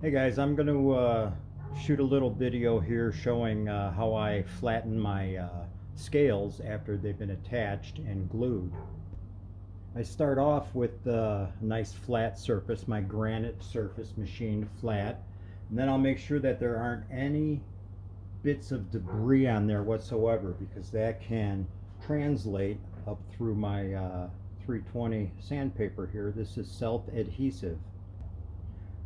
Hey guys, I'm going to shoot a little video here showing how I flatten my scales after they've been attached and glued. I start off with a nice flat surface, my granite surface machined flat, and then I'll make sure that there aren't any bits of debris on there whatsoever, because that can translate up through my 320 sandpaper here. This is self-adhesive.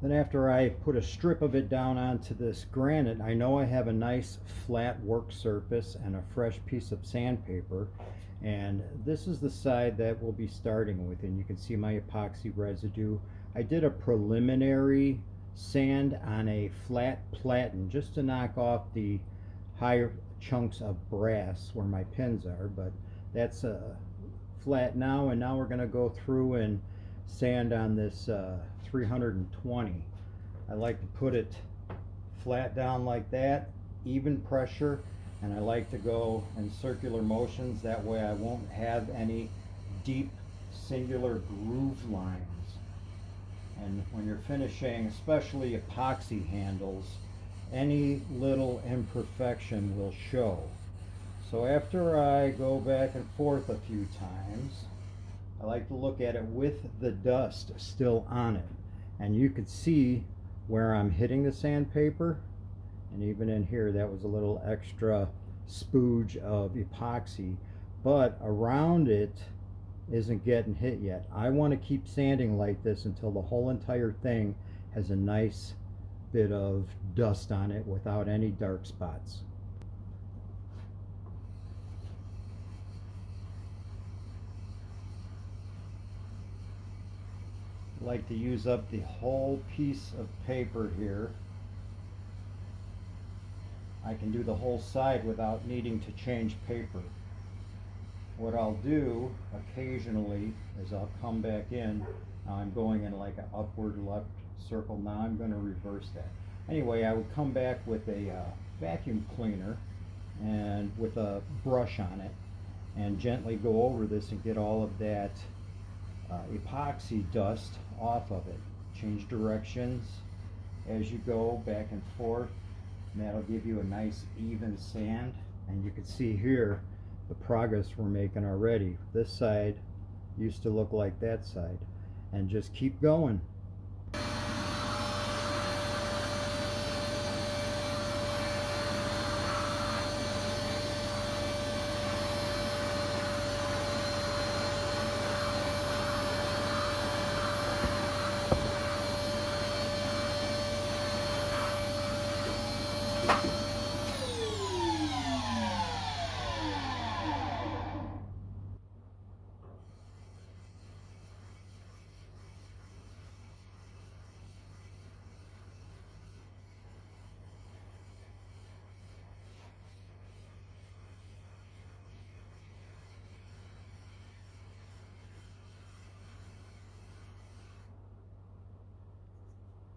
Then after I put a strip of it down onto this granite, I know I have a nice flat work surface and a fresh piece of sandpaper. And this is the side that we'll be starting with, and you can see my epoxy residue. I did a preliminary sand on a flat platen just to knock off the higher chunks of brass where my pins are, but that's flat now. And now we're going to go through and sand on this 320. I like to put it flat down like that, even pressure, and I like to go in circular motions. That way I won't have any deep singular groove lines. And when you're finishing, especially epoxy handles, any little imperfection will show. So after I go back and forth a few times, I like to look at it with the dust still on it. And you can see where I'm hitting the sandpaper, and even in here that was a little extra spooge of epoxy, but around it isn't getting hit yet. I want to keep sanding like this until the whole entire thing has a nice bit of dust on it without any dark spots. I like to use up the whole piece of paper here. I can do the whole side without needing to change paper. What I'll do occasionally is I'll come back in. Now I'm going in like an upward left circle. Now I'm going to reverse that. Anyway, I would come back with a vacuum cleaner and with a brush on it and gently go over this and get all of that epoxy dust off of it. Change directions as you go back and forth, and that'll give you a nice even sand. And you can see here the progress we're making already. This side used to look like that side, and just keep going.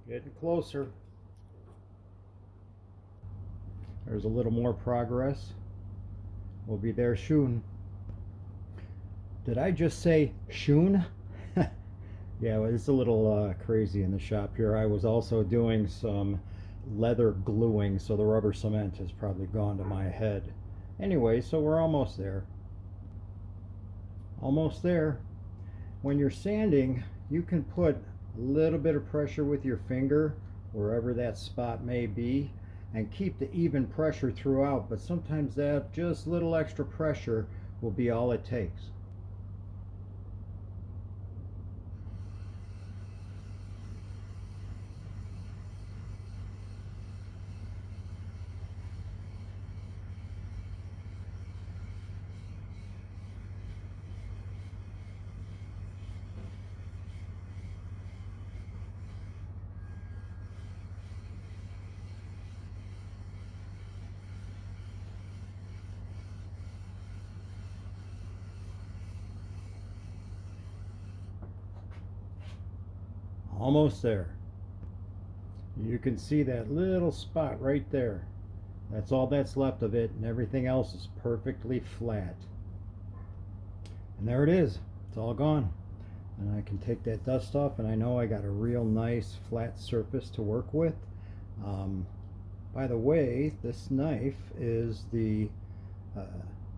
Getting closer. There's a little more progress. We'll be there soon. Did I just say soon? Yeah, well, it's a little crazy in the shop here. I was also doing some leather gluing, so the rubber cement has probably gone to my head. Anyway, so we're almost there. Almost there. When you're sanding, you can put a little bit of pressure with your finger wherever that spot may be and keep the even pressure throughout, but sometimes that just little extra pressure will be all it takes. Almost there. You can see that little spot right there. That's all that's left of it, and everything else is perfectly flat. And there it is. It's all gone. and I can take that dust off, and I know I got a real nice flat surface to work with. By the way, this knife is the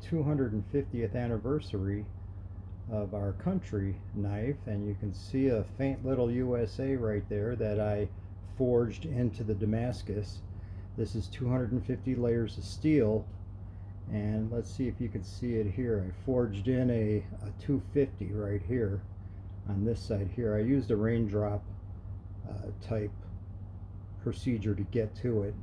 250th anniversary of our country knife, and you can see a faint little USA right there that I forged into the Damascus. This is 250 layers of steel, and let's see if you can see it here. I forged in a 250 right here on this side here. I used a raindrop type procedure to get to it.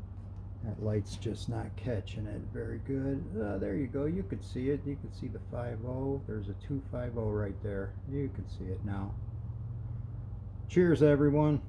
That light's just not catching it very good. There you go. You could see it. You could see the 5.0. There's a 250 right there. You can see it now. Cheers, everyone.